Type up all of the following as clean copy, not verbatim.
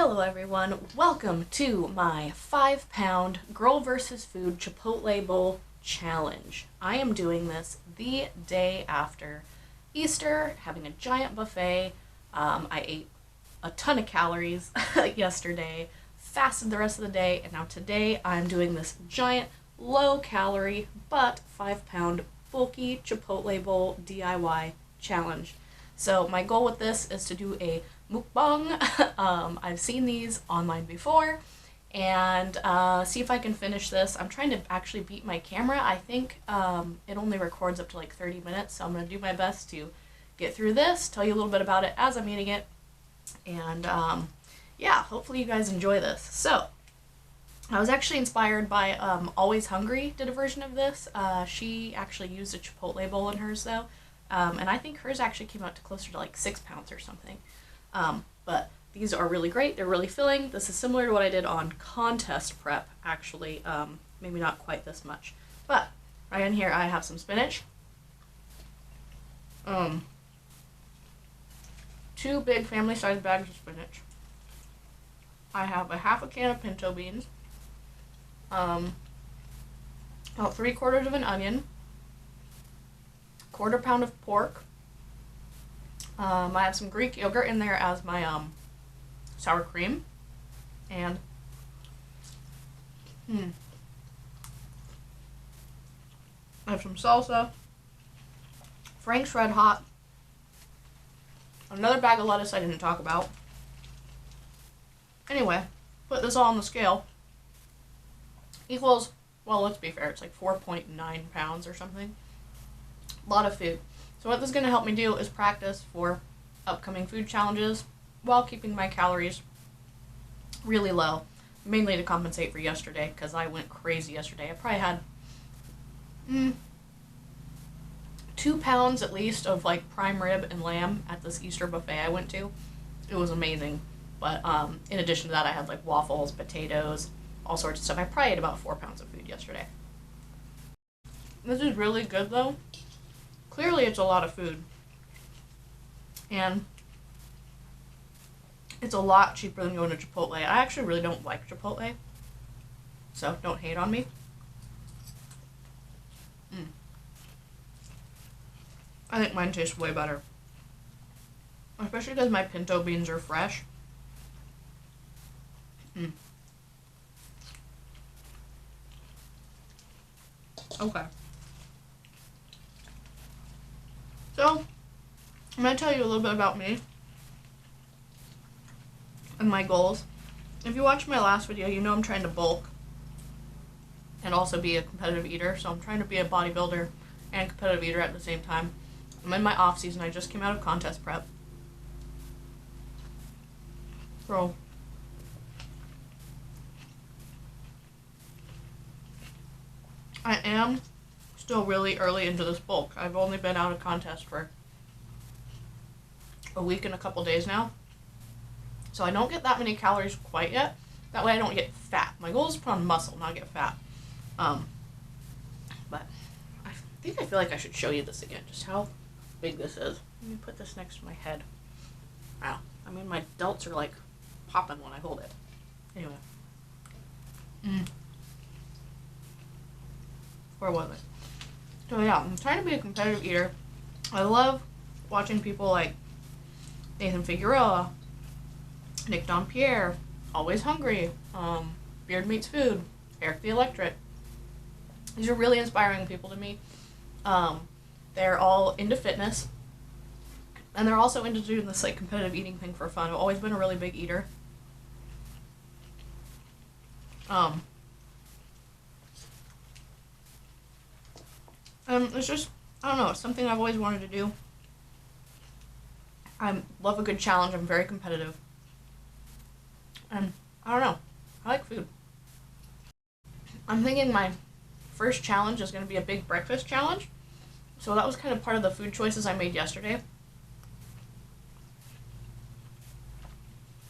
Hello everyone, welcome to my 5-pound Girl vs. Food Chipotle Bowl challenge. I am doing this the day after Easter, having a giant buffet. I ate a ton of calories yesterday, fasted the rest of the day, and now today I'm doing this giant, low calorie, but 5-pound bulky Chipotle Bowl DIY challenge. So my goal with this is to do a mukbang. I've seen these online before, and see if I can finish this. I'm trying to actually beat my camera. I think it only records up to like 30 minutes, so I'm going to do my best to get through this, tell you a little bit about it as I'm eating it, and yeah, hopefully you guys enjoy this. So, I was actually inspired by Always Hungry did a version of this. She actually used a Chipotle bowl in hers though, and I think hers actually came out to closer to like 6 pounds or something. But these are really great. They're really filling. This is similar to what I did on contest prep, actually. Maybe not quite this much. But right in here I have some spinach. 2 big family-sized bags of spinach. I have a half a can of pinto beans. About 3/4 of an onion. 1/4 pound of pork. I have some Greek yogurt in there as my sour cream, and I have some salsa, Frank's Red Hot, another bag of lettuce I didn't talk about. Anyway, put this all on the scale. Equals, well, let's be fair, it's like 4.9 pounds or something. A lot of food. So what this is going to help me do is practice for upcoming food challenges while keeping my calories really low, mainly to compensate for yesterday, because I went crazy yesterday. I probably had 2 pounds at least of like prime rib and lamb at this Easter buffet I went to. It was amazing. But in addition to that, I had like waffles, potatoes, all sorts of stuff. I probably ate about 4 pounds of food yesterday. This is really good though. Clearly it's a lot of food, and it's a lot cheaper than going to Chipotle. I actually really don't like Chipotle, so don't hate on me. I think mine tastes way better, especially because my pinto beans are fresh. Okay. So, I'm going to tell you a little bit about me and my goals. If you watched my last video, you know I'm trying to bulk and also be a competitive eater. So I'm trying to be a bodybuilder and competitive eater at the same time. I'm in my off season. I just came out of contest prep. So, I am still really early into this bulk. I've only been out of contest for a week and a couple days now, so I don't get that many calories quite yet. That way I don't get fat. My goal is to put on muscle, not get fat. But I feel like I should show you this again, just how big this is. Let me put this next to my head. Wow, I mean my delts are like popping when I hold it. Anyway. Where was it? So yeah, I'm trying to be a competitive eater. I love watching people like Nathan Figueroa, Nick Dompierre, Always Hungry, Beard Meets Food, Eric the Electric. These are really inspiring people to me. They're all into fitness, and they're also into doing this like competitive eating thing for fun. I've always been a really big eater. It's just, I don't know, it's something I've always wanted to do. I love a good challenge. I'm very competitive. And I don't know, I like food. I'm thinking my first challenge is going to be a big breakfast challenge. So that was kind of part of the food choices I made yesterday.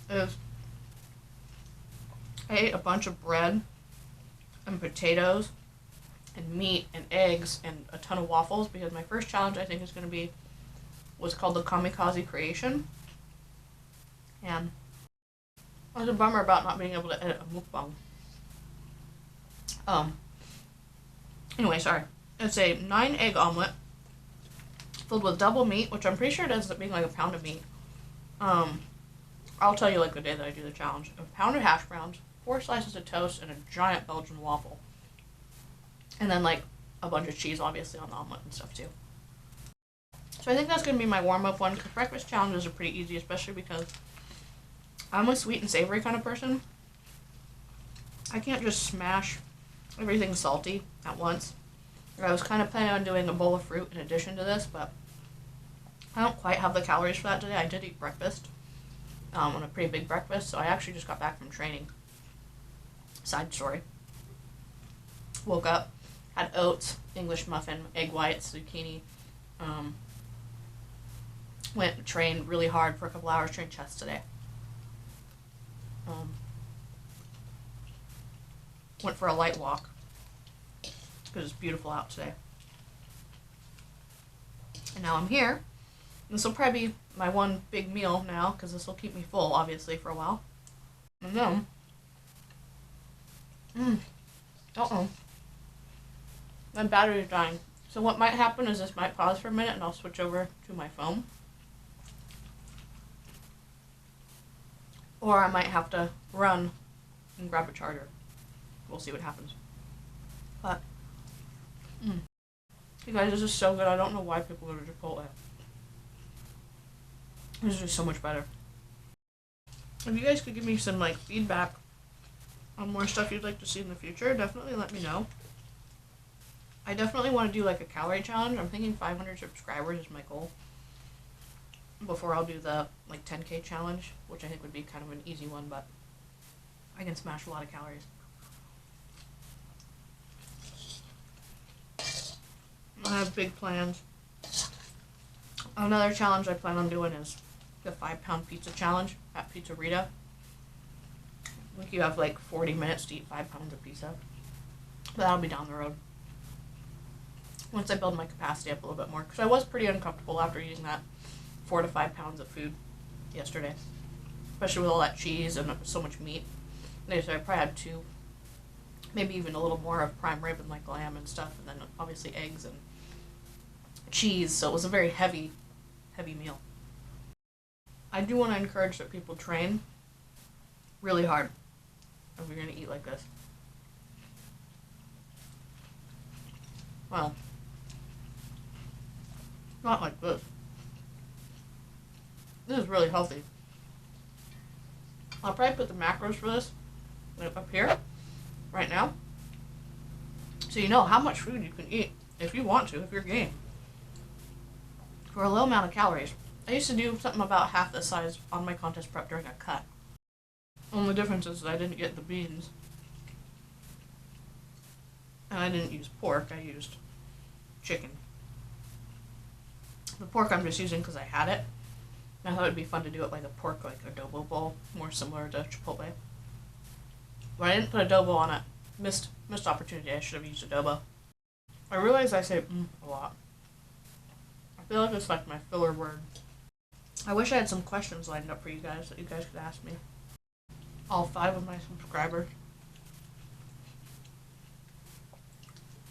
I ate a bunch of bread and potatoes and meat and eggs and a ton of waffles, because my first challenge I think is going to be what's called the Kamikaze Creation. And It's a bummer about not being able to edit a mukbang. Anyway, sorry. It's a 9-egg omelet filled with double meat, which I'm pretty sure it ends up being like a pound of meat. I'll tell you like the day that I do the challenge. A pound of hash browns, 4 slices of toast, and a giant Belgian waffle. And then like a bunch of cheese, obviously, on the omelet and stuff too. So I think that's going to be my warm-up one, because breakfast challenges are pretty easy, especially because I'm a sweet and savory kind of person. I can't just smash everything salty at once. I was kind of planning on doing a bowl of fruit in addition to this, but I don't quite have the calories for that today. I did eat breakfast, on a pretty big breakfast, so I actually just got back from training. Side story. Woke up, had oats, English muffin, egg whites, zucchini. Went and trained really hard for a couple hours, trained chest today. Went for a light walk because it's beautiful out today. And now I'm here. This will probably be my one big meal now, because this will keep me full, obviously, for a while. And then, my battery's dying. So what might happen is this might pause for a minute, and I'll switch over to my phone. Or I might have to run and grab a charger. We'll see what happens. But, you guys, this is so good. I don't know why people go to Chipotle. This is just so much better. If you guys could give me some like feedback on more stuff you'd like to see in the future, definitely let me know. I definitely want to do like a calorie challenge. I'm thinking 500 subscribers is my goal before I'll do the like 10K challenge, which I think would be kind of an easy one, but I can smash a lot of calories. I have big plans. Another challenge I plan on doing is the 5-pound pizza challenge at Pizzeria. I think you have like 40 minutes to eat 5 pounds of pizza. But that'll be down the road. Once I build my capacity up a little bit more. Because I was pretty uncomfortable after eating that 4 to 5 pounds of food yesterday. Especially with all that cheese and so much meat. And so I probably had 2, maybe even a little more of prime rib and like lamb and stuff. And then obviously eggs and cheese. So it was a very heavy meal. I do want to encourage that people train really hard if you're going to eat like this. Well, not like this. This is really healthy. I'll probably put the macros for this like up here right now, so you know how much food you can eat if you want to, if you're game, for a low amount of calories. I used to do something about half the size on my contest prep during a cut. Only difference is that I didn't get the beans. And I didn't use pork, I used chicken. The pork I'm just using because I had it. And I thought it'd be fun to do it like a pork, like adobo bowl, more similar to Chipotle. But I didn't put adobo on it. Missed opportunity, I should have used adobo. I realize I say a lot. I feel like it's like my filler word. I wish I had some questions lined up for you guys that you guys could ask me. All 5 of my subscribers.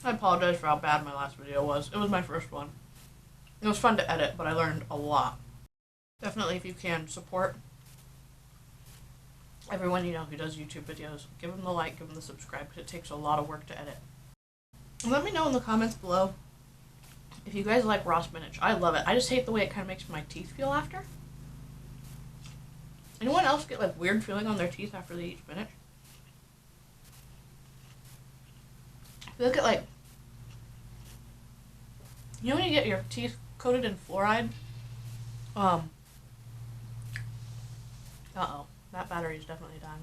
I apologize for how bad my last video was. It was my first one. It was fun to edit, but I learned a lot. Definitely, if you can, support everyone you know who does YouTube videos. Give them the like, give them the subscribe, because it takes a lot of work to edit. And let me know in the comments below if you guys like raw spinach. I love it. I just hate the way it kind of makes my teeth feel after. Anyone else get like weird feeling on their teeth after they eat spinach? I feel like it like, you know when you get your teeth coated in fluoride? Uh-oh. That battery is definitely dying.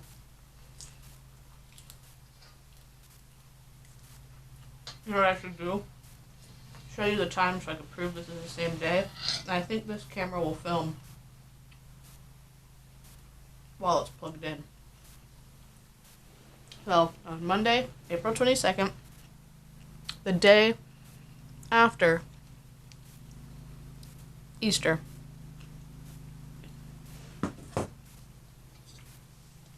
You know what I should do? Show you the time so I can prove this is the same day. And I think this camera will film while it's plugged in. So, on Monday, April 22nd, the day after Easter.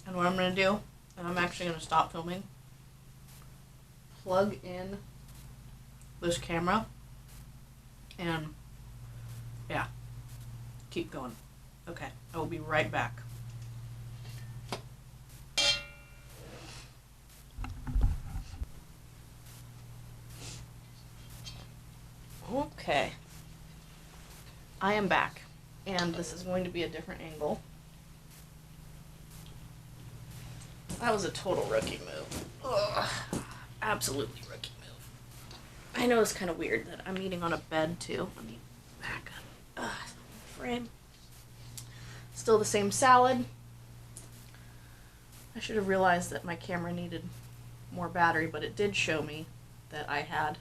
And what I'm going to do, and I'm actually going to stop filming, plug in this camera, and yeah, keep going. Okay, I will be right back. Okay, I am back, and this is going to be a different angle. That was a total rookie move. Ugh, absolutely rookie move. I know it's kind of weird that I'm eating on a bed too. Let me back up. Frame. Still the same salad. I should have realized that my camera needed more battery, but it did show me that I had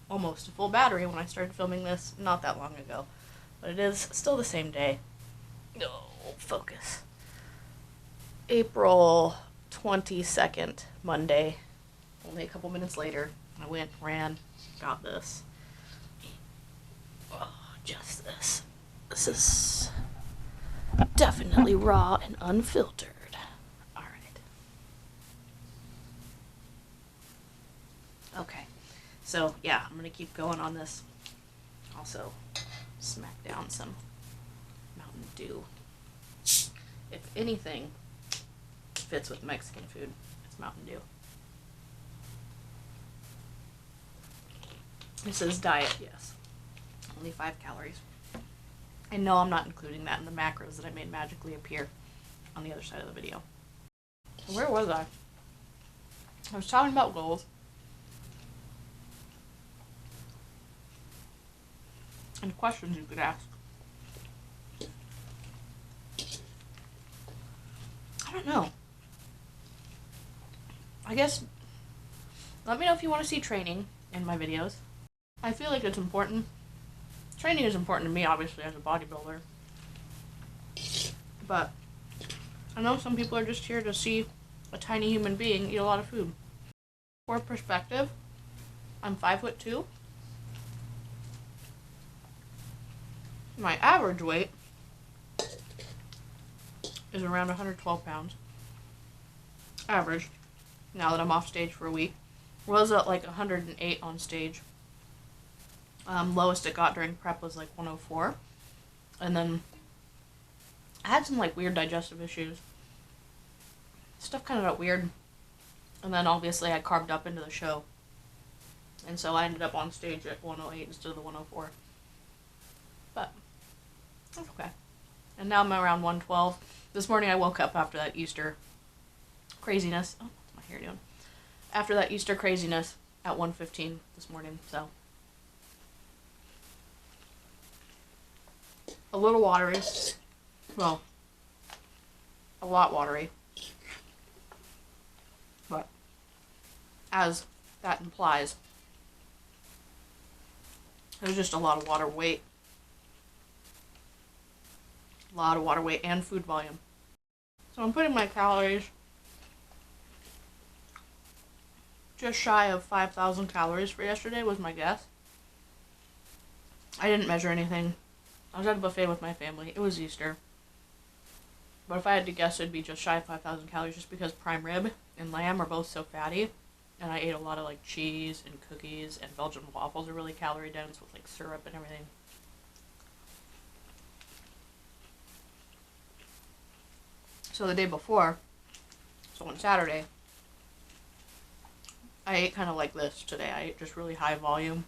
almost a full battery when I started filming this not that long ago. But it is still the same day. No, focus. April 22nd, Monday. Only a couple minutes later, I went, ran, got this. Oh, just this. This is definitely raw and unfiltered. All right. Okay. So, yeah, I'm going to keep going on this. Also, smack down some Mountain Dew. If anything fits with Mexican food, it's Mountain Dew. This is diet, yes. Only 5 calories. I know I'm not including that in the macros that I made magically appear on the other side of the video. Where was I? I was talking about goals. And questions you could ask. I don't know. I guess, let me know if you want to see training in my videos. I feel like it's important. Training is important to me, obviously, as a bodybuilder. But I know some people are just here to see a tiny human being eat a lot of food. For perspective, I'm 5'2". My average weight is around 112 pounds. Average. Now that I'm off stage for a week. Was at like 108 on stage. Lowest it got during prep was like 104. And then I had some like weird digestive issues. Stuff kind of got weird. And then obviously I carved up into the show. And so I ended up on stage at 108 instead of the 104. But that's okay. And now I'm around 112. This morning I woke up after that Easter craziness. Oh, what's my hair doing? After that Easter craziness at 1:15 this morning, so. A little watery. Well, a lot watery. But, as that implies, there's just a lot of water weight. A lot of water weight and food volume. So I'm putting my calories just shy of 5,000 calories for yesterday was my guess. I didn't measure anything. I was at a buffet with my family. It was Easter. But if I had to guess, it'd be just shy of 5,000 calories just because prime rib and lamb are both so fatty. And I ate a lot of like cheese and cookies, and Belgian waffles are really calorie dense with like syrup and everything. So the day before, so on Saturday, I ate kind of like this today. I ate just really high volume,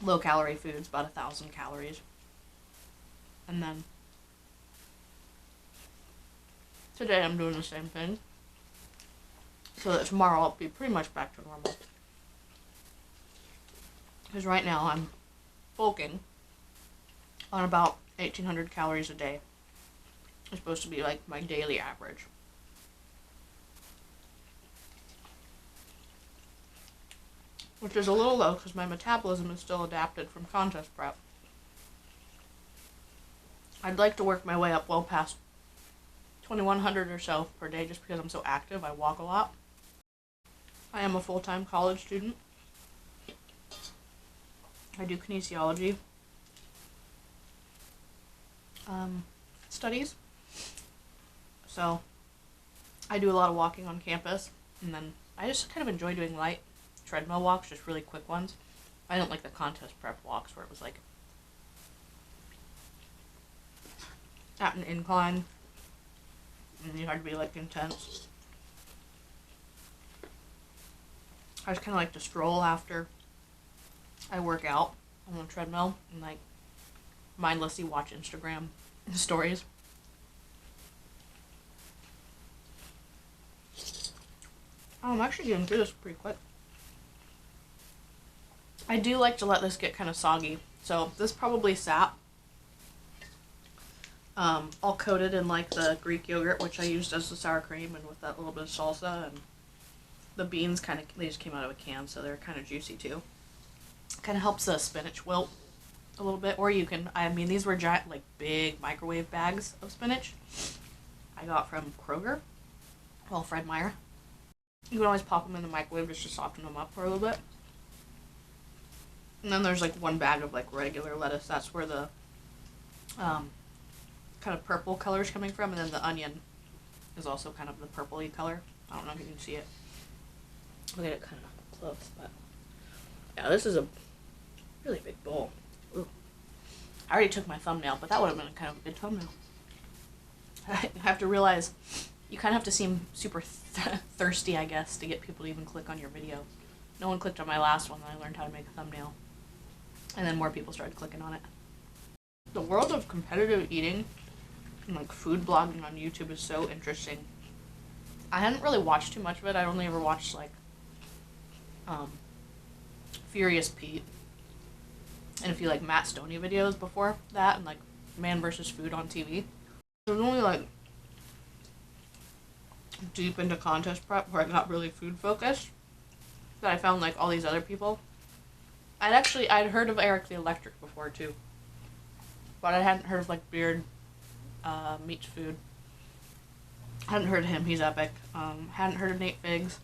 low calorie foods, about 1,000 calories. And then today I'm doing the same thing. So that tomorrow I'll be pretty much back to normal. Because right now I'm bulking on about 1,800 calories a day. It's supposed to be like my daily average. Which is a little low because my metabolism is still adapted from contest prep. I'd like to work my way up well past 2,100 or so per day just because I'm so active. I walk a lot. I am a full-time college student. I do kinesiology studies. So I do a lot of walking on campus, and then I just kind of enjoy doing light treadmill walks, just really quick ones. I don't like the contest prep walks where it was like at an incline and you had to be like intense. I just kind of like to stroll after I work out on the treadmill and like mindlessly watch Instagram stories. Oh, I'm actually getting through this pretty quick. I do like to let this get kind of soggy, so this probably sat all coated in like the Greek yogurt, which I used as the sour cream, and with that little bit of salsa, and the beans kind of, they just came out of a can, so they're kind of juicy too. Kind of helps the spinach wilt a little bit, or you can, I mean, these were giant, like big microwave bags of spinach I got from Kroger, well, Fred Meyer. You can always pop them in the microwave just to soften them up for a little bit. And then there's like one bag of like regular lettuce. That's where the kind of purple color is coming from. And then the onion is also kind of the purpley color. I don't know if you can see it. Look at it kind of close. But yeah, this is a really big bowl. Ooh. I already took my thumbnail, but that would have been kind of a good thumbnail. I have to realize you kind of have to seem super thirsty, I guess, to get people to even click on your video. No one clicked on my last one, then I learned how to make a thumbnail. And then more people started clicking on it. The world of competitive eating and like food blogging on YouTube is so interesting. I hadn't really watched too much of it. I only ever watched like Furious Pete and a few like Matt Stoney videos before that, and like Man vs. Food on TV. It was only like deep into contest prep where I got really food focused that I found like all these other people. I'd heard of Eric the Electric before too, but I hadn't heard of like Beard Meats Food. Hadn't heard of him, he's epic. Hadn't heard of Nate Figs.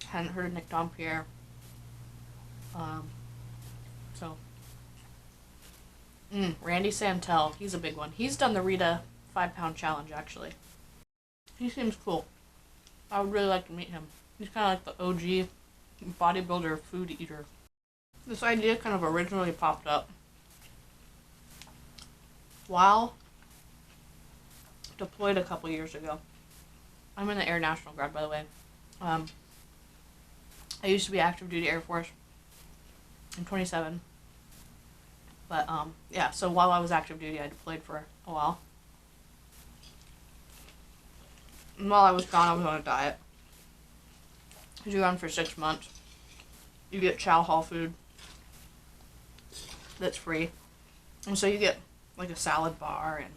Hadn't heard of Nick Dompierre. Randy Santel, he's a big one. He's done the Rita 5-pound challenge actually. He seems cool. I would really like to meet him. He's kind of like the OG bodybuilder food eater. This idea kind of originally popped up while deployed a couple years ago. I'm in the Air National Guard, by the way. I used to be active duty Air Force. I'm 27. But, yeah, so while I was active duty, I deployed for a while. And while I was gone, I was on a diet. Because you're gone for 6 months. You get chow hall food that's free. And so you get, like, a salad bar and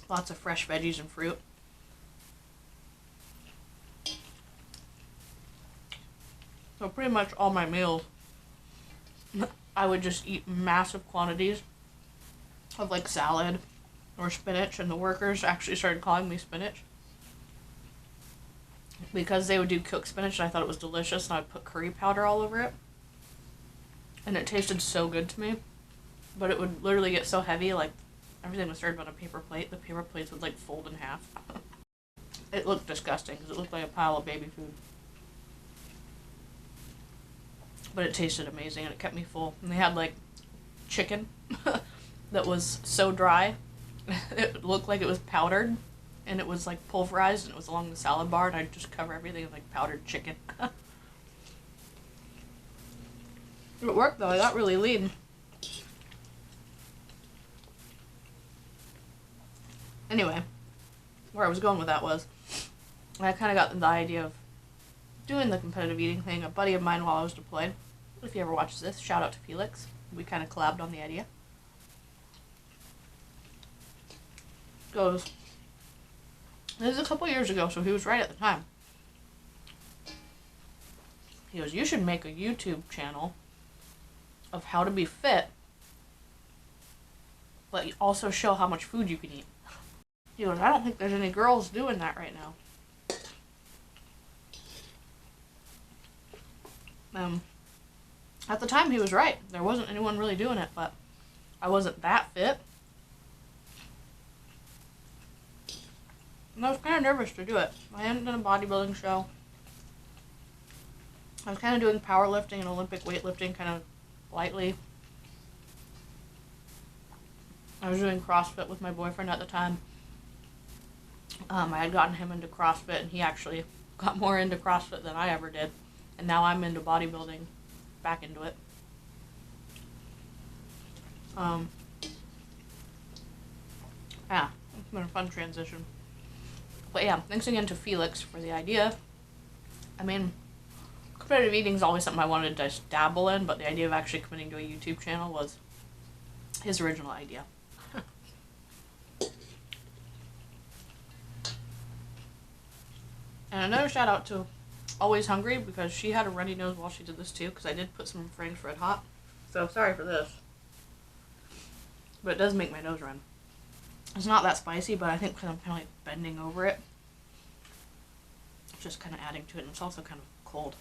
lots of fresh veggies and fruit. So pretty much all my meals, I would just eat massive quantities of like salad or spinach, and the workers actually started calling me spinach because they would do cooked spinach and I thought it was delicious, and I'd put curry powder all over it and it tasted so good to me, but it would literally get so heavy, like everything was served on a paper plate. The paper plates would like fold in half. It looked disgusting because it looked like a pile of baby food. But it tasted amazing and it kept me full. And they had like chicken that was so dry it looked like it was powdered, and it was like pulverized, and it was along the salad bar, and I'd just cover everything with like powdered chicken. It worked though. I got really lean. Anyway, where I was going with that was I kind of got the idea of doing the competitive eating thing. A buddy of mine while I was deployed, if he ever watches this, shout out to Felix. We kind of collabed on the idea. Goes, this is a couple years ago, so he was right at the time. He goes, you should make a YouTube channel of how to be fit, but you also show how much food you can eat. He goes, I don't think there's any girls doing that right now. At the time he was right. There wasn't anyone really doing it, but I wasn't that fit. And I was kind of nervous to do it. I hadn't done a bodybuilding show. I was kind of doing powerlifting and Olympic weightlifting kind of lightly. I was doing CrossFit with my boyfriend at the time. I had gotten him into CrossFit, and he actually got more into CrossFit than I ever did. And now I'm into bodybuilding, back into it. Yeah, it's been a fun transition. But yeah, thanks again to Felix for the idea. I mean, competitive eating is always something I wanted to just dabble in, but the idea of actually committing to a YouTube channel was his original idea. And another shout out to Always Hungry, because she had a runny nose while she did this too, because I did put some Frank's Red Hot. So sorry for this. But it does make my nose run. It's not that spicy, but I think because I'm kind of like bending over it, it's just kind of adding to it, and it's also kind of cold.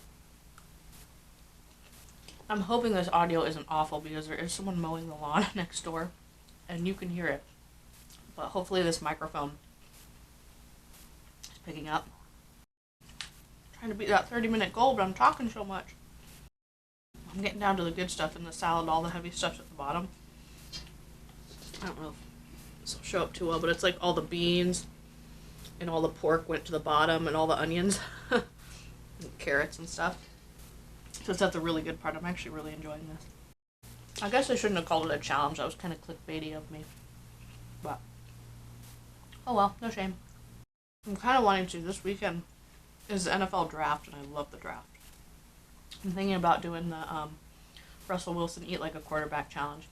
I'm hoping this audio isn't awful, because there is someone mowing the lawn next door, and you can hear it. But hopefully this microphone is picking up. Trying to beat that 30-minute goal, but I'm talking so much. I'm getting down to the good stuff in the salad. All the heavy stuff's at the bottom. I don't know if this will show up too well, but it's like all the beans and all the pork went to the bottom, and all the onions and carrots and stuff. So that's a really good part. I'm actually really enjoying this. I guess I shouldn't have called it a challenge. That was kind of clickbaity of me. But oh well, no shame. I'm kind of wanting to this weekend is the NFL draft, and I love the draft. I'm thinking about doing the Russell Wilson Eat Like a Quarterback challenge.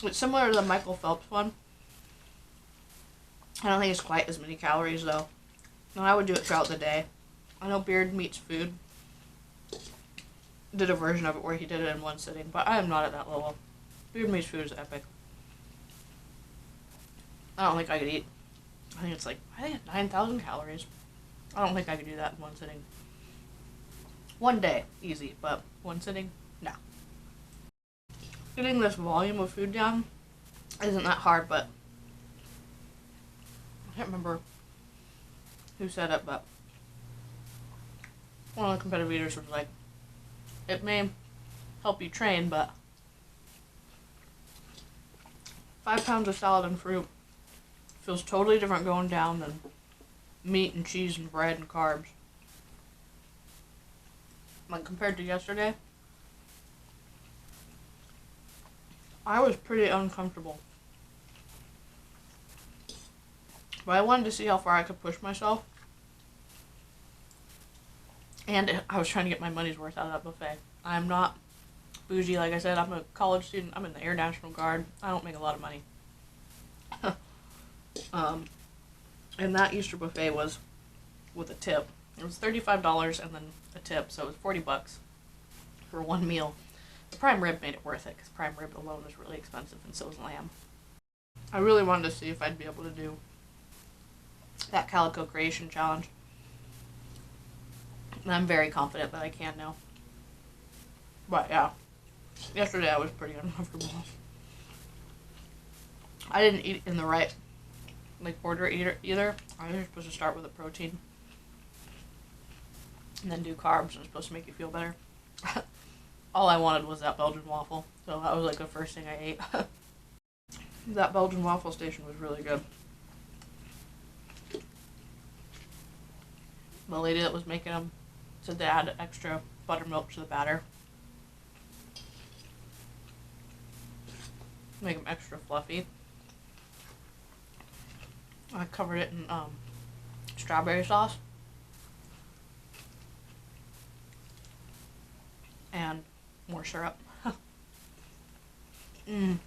It's similar to the Michael Phelps one. I don't think it's quite as many calories though. And I would do it throughout the day. I know Beard Meats Food did a version of it where he did it in one sitting, but I am not at that level. Beard Meats Food is epic. I don't think I could eat. I think it's 9,000 calories. I don't think I could do that in one sitting. One day, easy, but one sitting, no. Getting this volume of food down isn't that hard, but I can't remember who said it, but one of the competitive eaters was like, it may help you train, but 5 pounds of salad and fruit feels totally different going down than meat and cheese and bread and carbs. Like, compared to yesterday, I was pretty uncomfortable. But I wanted to see how far I could push myself. And I was trying to get my money's worth out of that buffet. I'm not bougie, like I said. I'm a college student. I'm in the Air National Guard. I don't make a lot of money. And that Easter buffet was with a tip. It was $35 and then a tip, so it was $40 for one meal. The prime rib made it worth it, because prime rib alone is really expensive, and so is lamb. I really wanted to see if I'd be able to do that Calico Creation Challenge. And I'm very confident that I can now. But yeah, yesterday I was pretty uncomfortable. I didn't eat in the right order either. I was supposed to start with a protein and then do carbs, and it's supposed to make you feel better. All I wanted was that Belgian waffle, so that was like the first thing I ate. That Belgian waffle station was really good. The lady that was making them said they add extra buttermilk to the batter. Make them extra fluffy. I covered it in strawberry sauce. And more syrup. And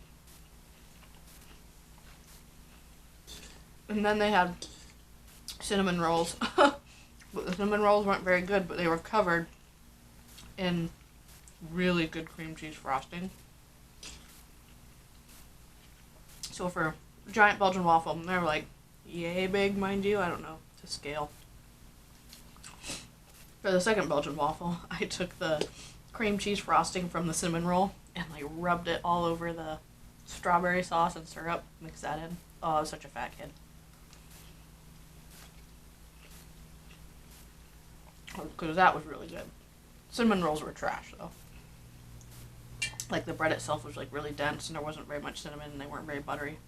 then they had cinnamon rolls. But the cinnamon rolls weren't very good, but they were covered in really good cream cheese frosting. So for a giant Belgian waffle, they were like yay big, mind you. I don't know to scale. For the second Belgian waffle, I took the cream cheese frosting from the cinnamon roll and like rubbed it all over the strawberry sauce and syrup, mix that in. Oh, I was such a fat kid. Because that was really good. Cinnamon rolls were trash, though. Like, the bread itself was, like, really dense, and there wasn't very much cinnamon, and they weren't very buttery.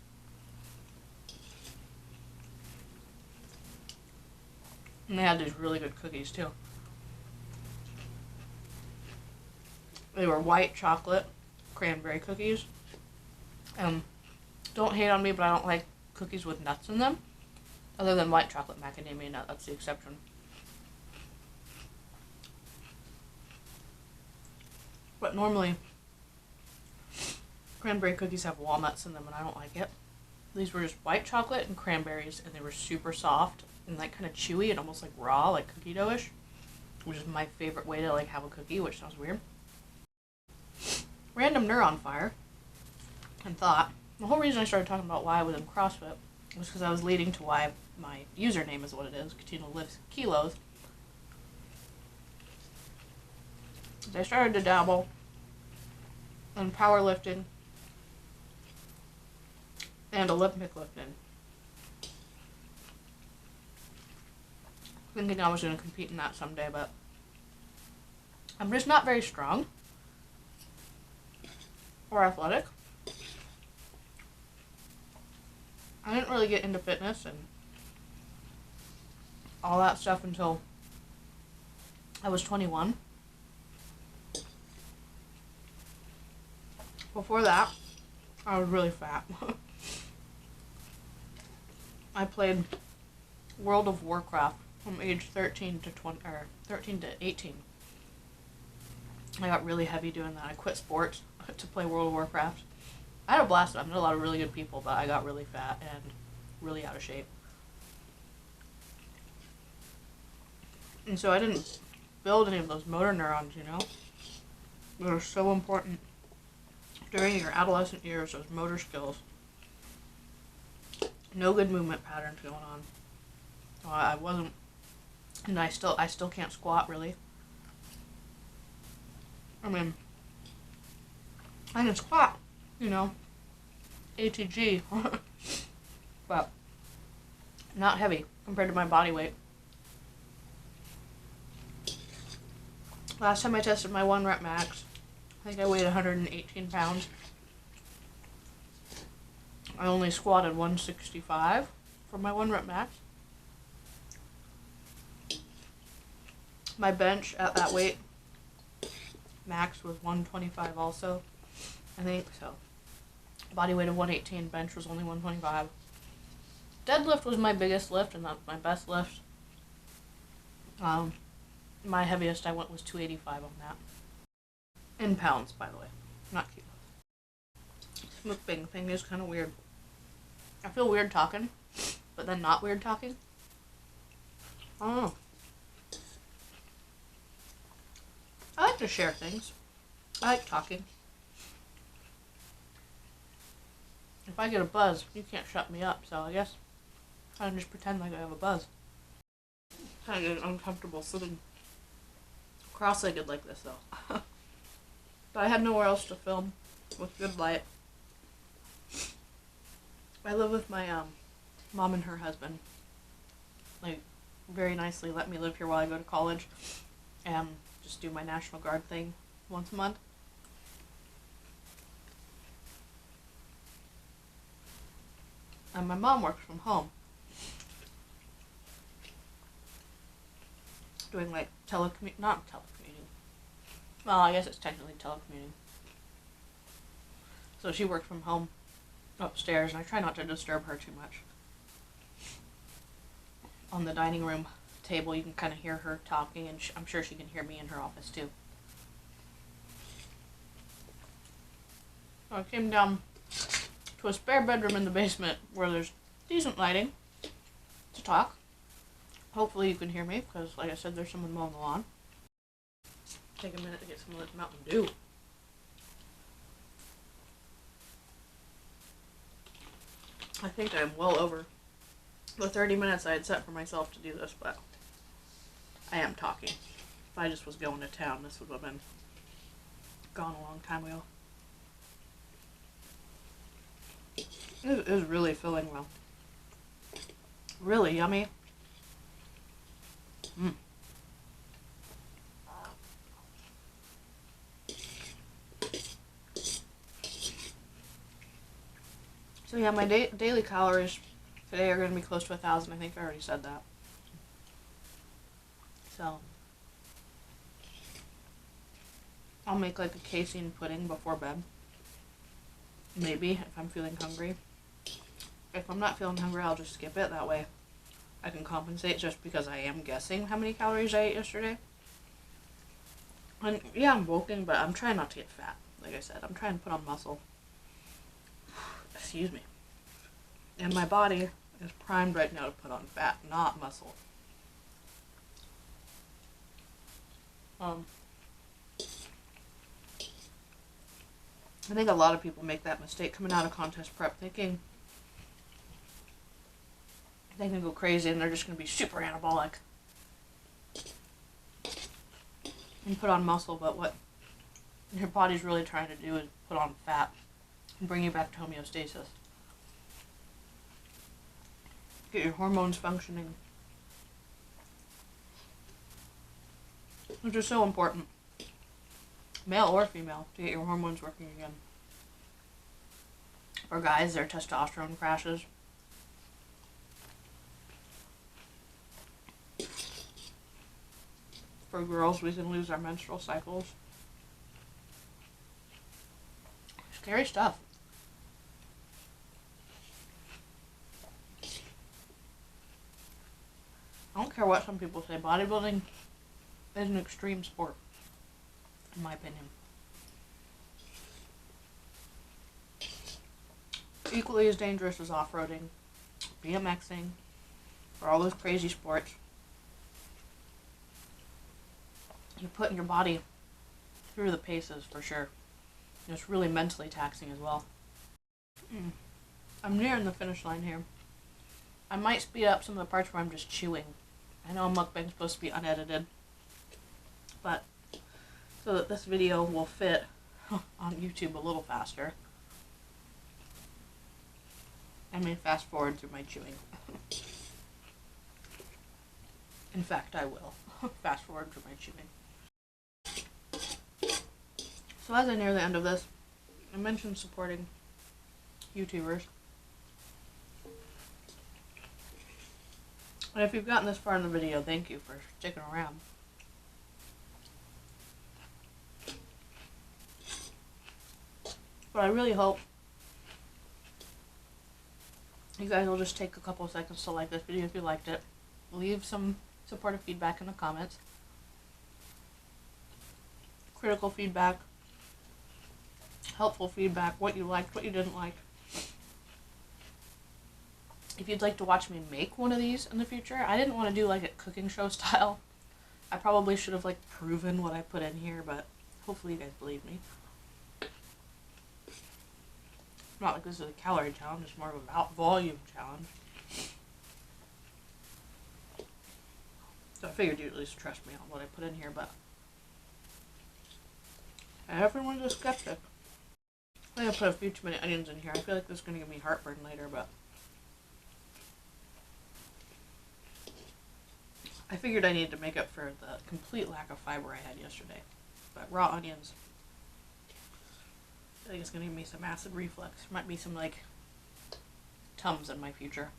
And they had these really good cookies, too. They were white chocolate cranberry cookies. Don't hate on me, but I don't like cookies with nuts in them. Other than white chocolate macadamia nut, that's the exception. But normally, cranberry cookies have walnuts in them, and I don't like it. These were just white chocolate and cranberries, and they were super soft and like kind of chewy and almost like raw, like cookie dough-ish, which is my favorite way to like have a cookie, which sounds weird. Random neuron fire and thought. The whole reason I started talking about why I was in CrossFit was because I was leading to why my username is what it is, Katina Lifts Kilos. I started to dabble in powerlifting and Olympic lifting, thinking I was going to compete in that someday, but I'm just not very strong or athletic. I didn't really get into fitness and all that stuff until I was 21. Before that, I was really fat. I played World of Warcraft from age 13 to 20, or 13 to 18. I got really heavy doing that. I quit sports to play World of Warcraft. I had a blast. I met a lot of really good people, but I got really fat and really out of shape. And so I didn't build any of those motor neurons, you know? They're so important during your adolescent years, those motor skills. No good movement patterns going on. I wasn't, and I still can't squat really. I mean, I can squat, you know, ATG, but not heavy compared to my body weight. Last time I tested my 1 rep max, I think I weighed 118 pounds. I only squatted 165 for my 1 rep max. My bench at that weight max was 125 also, I think, so body weight of 118, bench was only 125. Deadlift was my biggest lift, and that's my best lift. My heaviest I went was 285 on that. In pounds, by the way, not kilos. This mukbang thing is kind of weird. I feel weird talking, but then not weird talking. I don't know. I like to share things. I like talking. If I get a buzz, you can't shut me up, so I guess I can just pretend like I have a buzz. Kind of get uncomfortable sitting cross-legged like this, though. But I had nowhere else to film with good light. I live with my mom and her husband. Like, very nicely let me live here while I go to college and just do my National Guard thing once a month. And my mom works from home, doing like not telecommuting. Well, I guess it's technically telecommuting. So she works from home upstairs, and I try not to disturb her too much. On the dining room table, you can kind of hear her talking, and I'm sure she can hear me in her office too. So I came down to a spare bedroom in the basement where there's decent lighting to talk. Hopefully you can hear me, because like I said, there's someone mowing the lawn. Take a minute to get some of this Mountain Dew. I think I'm well over the 30 minutes I had set for myself to do this, but I am talking. If I just was going to town, this would have been gone a long time ago. It is really filling well. Really yummy. So yeah, my daily calories today are going to be close to 1,000. I think I already said that. So I'll make like a casein pudding before bed. Maybe, if I'm feeling hungry. If I'm not feeling hungry, I'll just skip it. That way I can compensate, just because I am guessing how many calories I ate yesterday. And yeah, I'm bulking, but I'm trying not to get fat. Like I said, I'm trying to put on muscle. Excuse me. And my body is primed right now to put on fat, not muscle. I think a lot of people make that mistake coming out of contest prep, thinking they can go crazy and they're just going to be super anabolic and put on muscle, but what your body's really trying to do is put on fat and bring you back to homeostasis. Get your hormones functioning, which is so important, male or female, to get your hormones working again. For guys, their testosterone crashes. For girls, we can lose our menstrual cycles. Scary stuff. I don't care what some people say, bodybuilding is an extreme sport, in my opinion. Equally as dangerous as off-roading, BMXing, or all those crazy sports. You're putting your body through the paces for sure. And it's really mentally taxing as well. I'm nearing the finish line here. I might speed up some of the parts where I'm just chewing. I know mukbang's supposed to be unedited, but so that this video will fit on YouTube a little faster. I may fast forward through my chewing. In fact, I will fast forward through my chewing. So as I near the end of this, I mentioned supporting YouTubers. And if you've gotten this far in the video, thank you for sticking around. But I really hope you guys will just take a couple of seconds to like this video if you liked it. Leave some supportive feedback in the comments. Critical feedback. Helpful feedback. What you liked, what you didn't like. If you'd like to watch me make one of these in the future, I didn't want to do like a cooking show style. I probably should have like proven what I put in here, but hopefully you guys believe me. Not like this is a calorie challenge, it's more of a volume challenge. So I figured you'd at least trust me on what I put in here, but everyone's a skeptic. I think I put a few too many onions in here. I feel like this is going to give me heartburn later, but I figured I needed to make up for the complete lack of fiber I had yesterday. But raw onions, I think it's going to give me some acid reflux. Might be some like Tums in my future.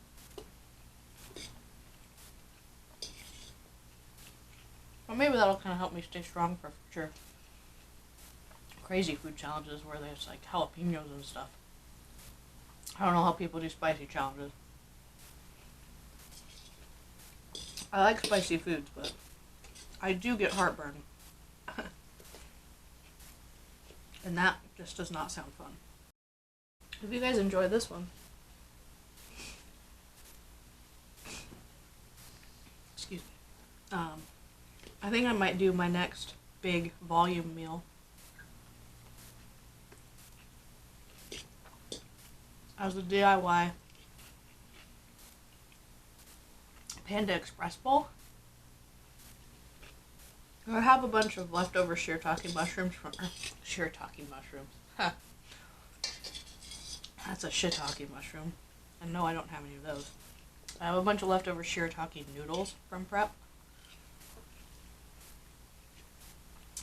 Well, maybe that'll kind of help me stay strong for future crazy food challenges where there's like jalapenos and stuff. I don't know how people do spicy challenges. I like spicy foods, but I do get heartburn. And that just does not sound fun. If you guys enjoyed this one, excuse me, I think I might do my next big volume meal as a DIY Panda Express bowl. I have a bunch of leftover shiitake mushrooms from shiitake mushrooms. Huh. That's a shiitake mushroom. And no, I don't have any of those. I have a bunch of leftover shiitake noodles from prep.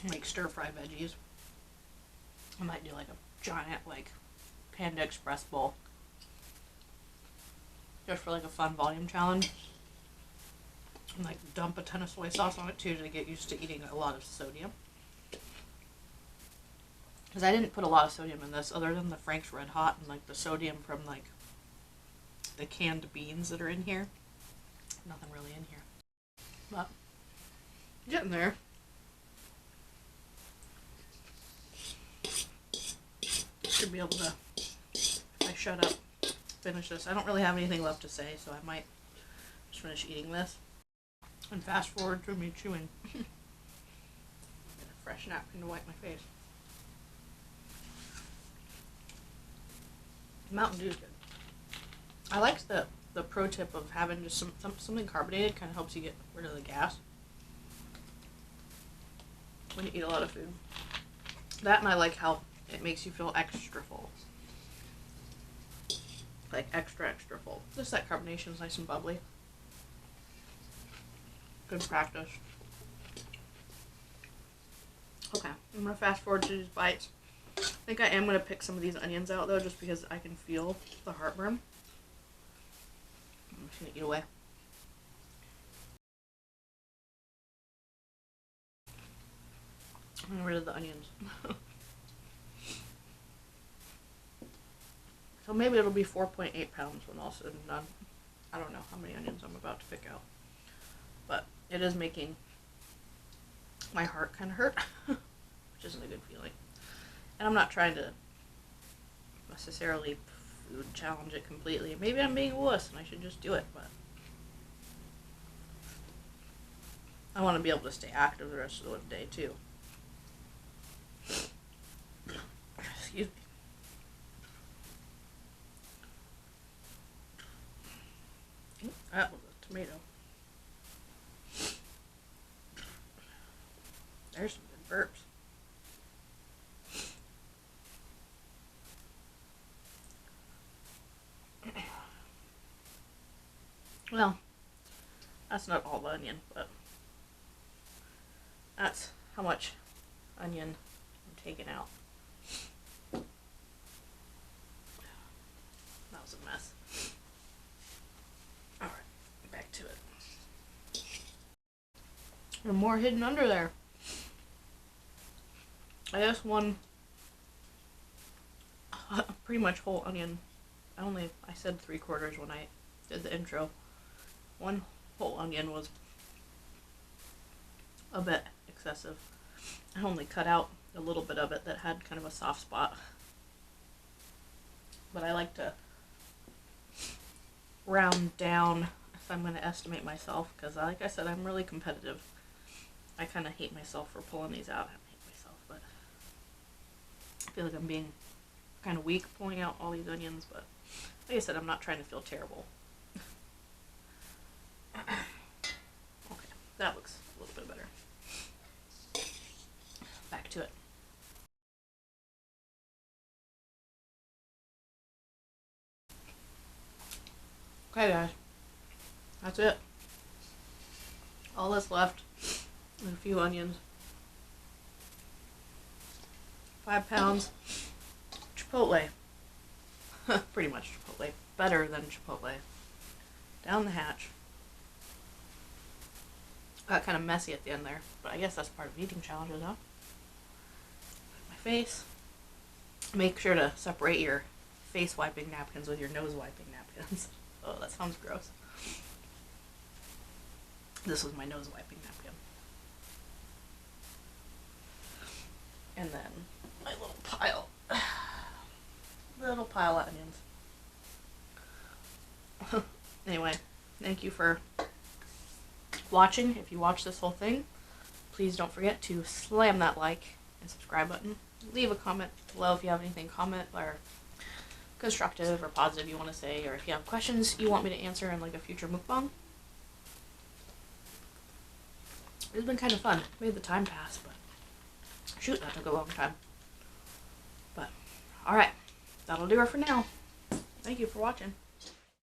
Like stir-fry veggies. I might do like a giant like Panda Express bowl. Just for like a fun volume challenge. And like dump a ton of soy sauce on it too to get used to eating a lot of sodium. Because I didn't put a lot of sodium in this other than the Frank's Red Hot and like the sodium from like the canned beans that are in here. Nothing really in here. But getting there. Should be able to, if I shut up, finish this. I don't really have anything left to say, so I might just finish eating this and fast forward to me chewing. Get a fresh napkin to wipe my face. Mountain Dew is good. I like the pro tip of having just something carbonated. Kind of helps you get rid of the gas when you eat a lot of food. That, and I like how it makes you feel extra full. Like extra full. Just that carbonation is nice and bubbly. Good practice. Okay, I'm gonna fast forward to these bites. I think I am gonna pick some of these onions out though, just because I can feel the heartburn. I'm just gonna eat away. I'm getting rid of the onions. So maybe it'll be 4.8 pounds when all said and done. I don't know how many onions I'm about to pick out. But it is making my heart kind of hurt, which isn't a good feeling. And I'm not trying to necessarily food challenge it completely. Maybe I'm being a wuss and I should just do it, but I want to be able to stay active the rest of the day too. Excuse me. That was a tomato. There's some good burps. Well, that's not all the onion, but that's how much onion I'm taking out. That was a mess. Alright, back to it. There's more hidden under there. I guess one pretty much whole onion. I said 3/4 when I did the intro. One whole onion was a bit excessive. I only cut out a little bit of it that had kind of a soft spot. But I like to round down if I'm going to estimate myself, because like I said, I'm really competitive. I kind of hate myself for pulling these out. I don't hate myself, but I feel like I'm being kind of weak pulling out all these onions, but like I said, I'm not trying to feel terrible. Okay, that looks a little bit better. Back to it. Okay guys, that's it. All that's left is a few onions. 5 pounds. Chipotle. Pretty much Chipotle. Better than Chipotle. Down the hatch. Got kind of messy at the end there, but I guess that's part of eating challenges, huh? My face. Make sure to separate your face wiping napkins with your nose wiping napkins. Oh, that sounds gross. This was my nose wiping napkin. And then my little pile of onions. Anyway, thank you for watching. If you watch this whole thing, please don't forget to slam that like and subscribe button. Leave a comment below if you have anything comment or constructive or positive you want to say, or if you have questions you want me to answer in like a future mukbang. It's been kind of fun. Made the time pass, but shoot, that took a long time. But alright, that'll do it for now. Thank you for watching.